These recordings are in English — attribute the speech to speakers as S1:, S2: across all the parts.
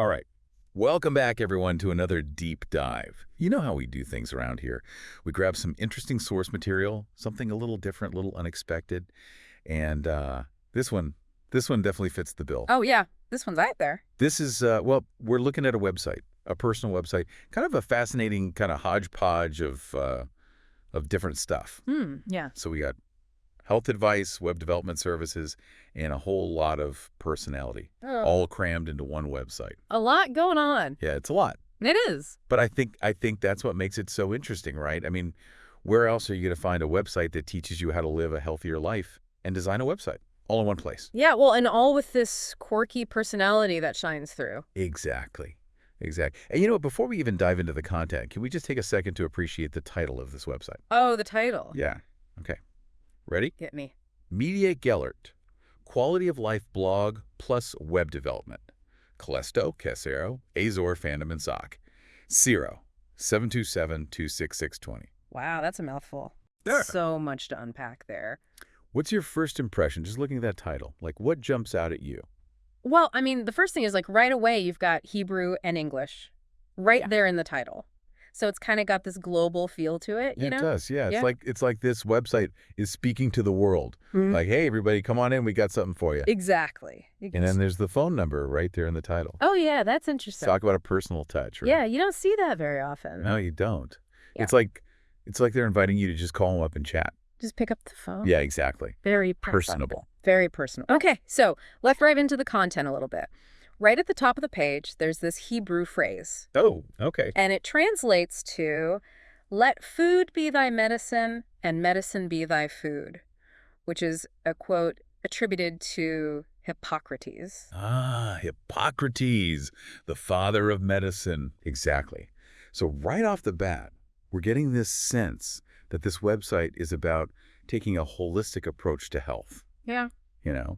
S1: All right. Welcome back, everyone, to another deep dive. You know how we do things around here. We grab some interesting source material, something a little different, a little unexpected, and this one definitely fits the bill.
S2: Oh, yeah. This one's out there.
S1: This is, well, we're looking at a website, a personal website, kind of a fascinating kind of hodgepodge of different stuff.
S2: Yeah.
S1: So we got health advice, web development services, and a whole lot of personality, all crammed into one website.
S2: A lot going on.
S1: Yeah, it's a lot.
S2: It is.
S1: But I think that's what makes it so interesting, right? I mean, where else are you going to find a website that teaches you how to live a healthier life and design a website all in one place?
S2: Yeah, well, and all with this quirky personality that shines through.
S1: Exactly. And you know what? Before we even dive into the content, can we just take a second to appreciate the title of this website?
S2: Oh, the title.
S1: Yeah. Okay. Ready?
S2: Get me.
S1: Media Gellert. Quality of life blog plus web development. Calesto, Casero, Azor, Fandom, and Sock. 727-266-20.
S2: Wow, that's a mouthful.
S1: There.
S2: So much to unpack there.
S1: What's your first impression just looking at that title? Like, what jumps out at you?
S2: Well, I mean, the first thing is, like, right away, you've got Hebrew and English right there in the title. So it's kind of got this global feel to it, you know?
S1: It does, yeah. It's like this website is speaking to the world. Like, hey, everybody, come on in. We got something for you.
S2: Exactly.
S1: And then there's the phone number right there in the title.
S2: Oh, yeah, that's interesting.
S1: Talk about a personal touch, right?
S2: Yeah, you don't see that very often.
S1: No, you don't.
S2: Yeah.
S1: It's like they're inviting you to just call them up and chat.
S2: Just pick up the phone.
S1: Yeah, exactly.
S2: Very
S1: personable.
S2: Very personal. Okay, so let's dive into the content a little bit. Right at the top of the page, there's this Hebrew phrase.
S1: Oh, okay.
S2: And it translates to, let food be thy medicine and medicine be thy food, which is a quote attributed to Hippocrates.
S1: Ah, Hippocrates, the father of medicine. Exactly. So right off the bat, we're getting this sense that this website is about taking a holistic approach to health.
S2: Yeah.
S1: You know,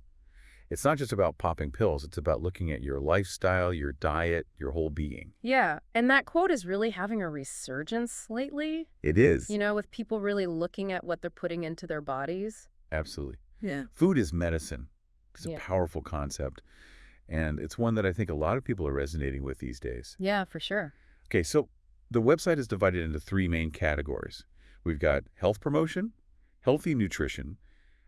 S1: it's not just about popping pills. It's about looking at your lifestyle, your diet, your whole being.
S2: Yeah. And that quote is really having a resurgence lately.
S1: It is.
S2: You know, with people really looking at what they're putting into their bodies.
S1: Absolutely.
S2: Yeah.
S1: Food is medicine. It's a powerful concept. And it's one that I think a lot of people are resonating with these days.
S2: Yeah, for sure.
S1: Okay, so the website is divided into three main categories. We've got health promotion, healthy nutrition,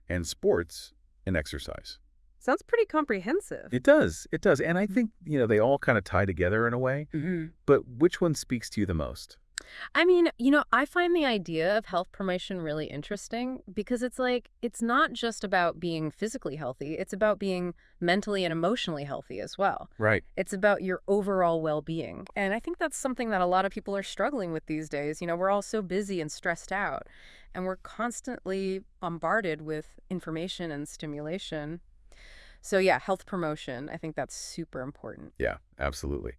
S1: and sports and exercise.
S2: Sounds pretty comprehensive.
S1: It does. And I think, they all kind of tie together in a way. But which one speaks to you the most?
S2: I mean, I find the idea of health promotion really interesting because it's not just about being physically healthy. It's about being mentally and emotionally healthy as well.
S1: Right.
S2: It's about your overall well-being. And I think that's something that a lot of people are struggling with these days. We're all so busy and stressed out, and we're constantly bombarded with information and stimulation. So yeah, health promotion, I think that's super important.
S1: Yeah, absolutely.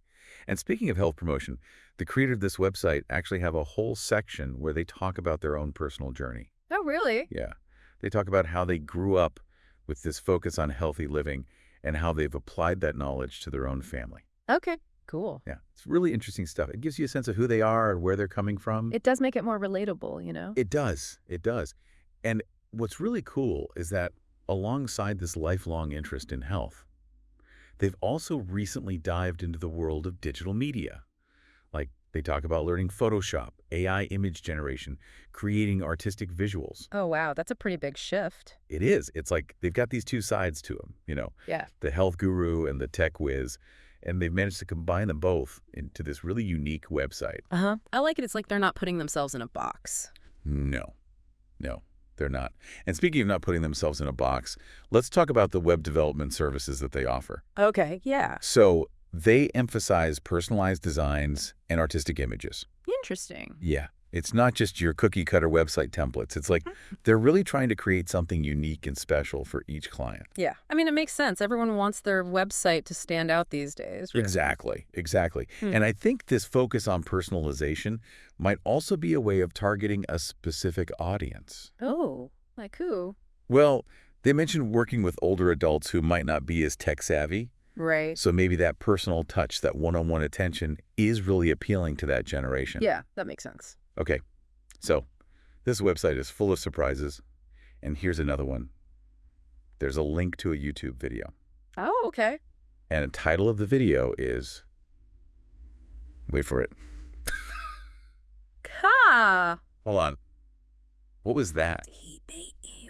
S1: And speaking of health promotion, the creator of this website actually have a whole section where they talk about their own personal journey.
S2: Oh, really?
S1: Yeah. They talk about how they grew up with this focus on healthy living and how they've applied that knowledge to their own family.
S2: Okay, cool.
S1: Yeah, it's really interesting stuff. It gives you a sense of who they are and where they're coming from.
S2: It does make it more relatable,
S1: It does. And what's really cool is that alongside this lifelong interest in health, they've also recently dived into the world of digital media. Like, they talk about learning Photoshop, AI image generation, creating artistic visuals.
S2: Oh, wow. That's a pretty big shift.
S1: It is. It's like they've got these two sides to them,
S2: Yeah.
S1: the health guru and the tech whiz, and they've managed to combine them both into this really unique website.
S2: I like it. It's like they're not putting themselves in a box.
S1: No, they're not. And speaking of not putting themselves in a box, let's talk about the web development services that they offer.
S2: Okay, yeah.
S1: So they emphasize personalized designs and artistic images.
S2: Interesting.
S1: Yeah. It's not just your cookie-cutter website templates. It's like they're really trying to create something unique and special for each client.
S2: Yeah. I mean, it makes sense. Everyone wants their website to stand out these days. Right?
S1: Exactly. And I think this focus on personalization might also be a way of targeting a specific audience.
S2: Oh, like who?
S1: Well, they mentioned working with older adults who might not be as tech-savvy.
S2: Right.
S1: So maybe that personal touch, that one-on-one attention is really appealing to that generation.
S2: Yeah, that makes sense.
S1: Okay, so this website is full of surprises, and here's another one. There's a link to a YouTube video.
S2: Oh, okay.
S1: And the title of the video is Wait for it.
S2: Ka!
S1: Hold on. What was that?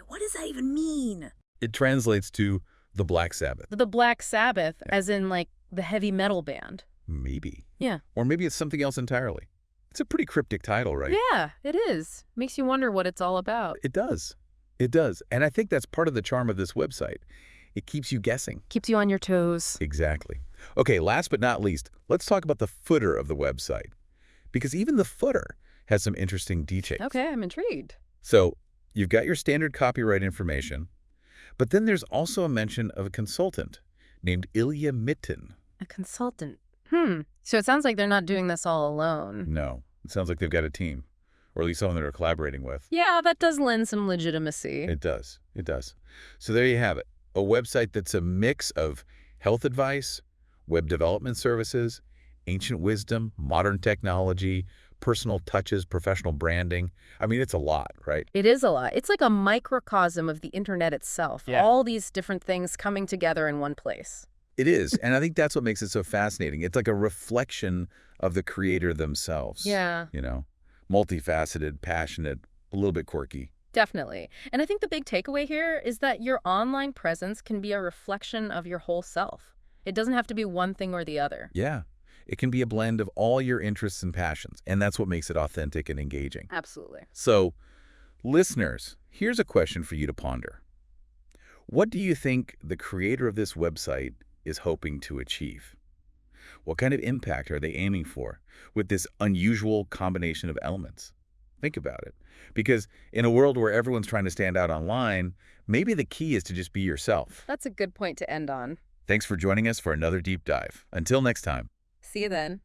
S2: What does that even mean?
S1: It translates to the Black Sabbath.
S2: The Black Sabbath,
S1: Yeah.
S2: as in, like, the heavy metal band.
S1: Maybe.
S2: Yeah.
S1: Or maybe it's something else entirely. It's a pretty cryptic title, right?
S2: Yeah, it is. Makes you wonder what it's all about.
S1: It does. It does. And I think that's part of the charm of this website. It keeps you guessing.
S2: Keeps you on your toes.
S1: Exactly. Okay, last but not least, let's talk about the footer of the website. Because even the footer has some interesting details.
S2: Okay, I'm intrigued.
S1: So you've got your standard copyright information, but then there's also a mention of a consultant named Ilya Mitten.
S2: A consultant. So it sounds like they're not doing this all alone.
S1: No, it sounds like they've got a team, or at least someone they're collaborating with.
S2: Yeah, that does lend some legitimacy.
S1: It does. It does. So there you have it. A website that's a mix of health advice, web development services, ancient wisdom, modern technology, personal touches, professional branding. I mean, it's a lot, right?
S2: It is a lot. It's like a microcosm of the internet itself.
S1: Yeah.
S2: All these different things coming together in one place.
S1: It is. And I think that's what makes it so fascinating. It's like a reflection of the creator themselves.
S2: Yeah.
S1: You know, multifaceted, passionate, a little bit quirky.
S2: Definitely. And I think the big takeaway here is that your online presence can be a reflection of your whole self. It doesn't have to be one thing or the other.
S1: Yeah. It can be a blend of all your interests and passions, and that's what makes it authentic and engaging.
S2: Absolutely.
S1: So, listeners, here's a question for you to ponder. What do you think the creator of this website is hoping to achieve? What kind of impact are they aiming for with this unusual combination of elements? Think about it. Because in a world where everyone's trying to stand out online, maybe the key is to just be yourself.
S2: That's a good point to end on.
S1: Thanks for joining us for another deep dive. Until next time.
S2: See you then.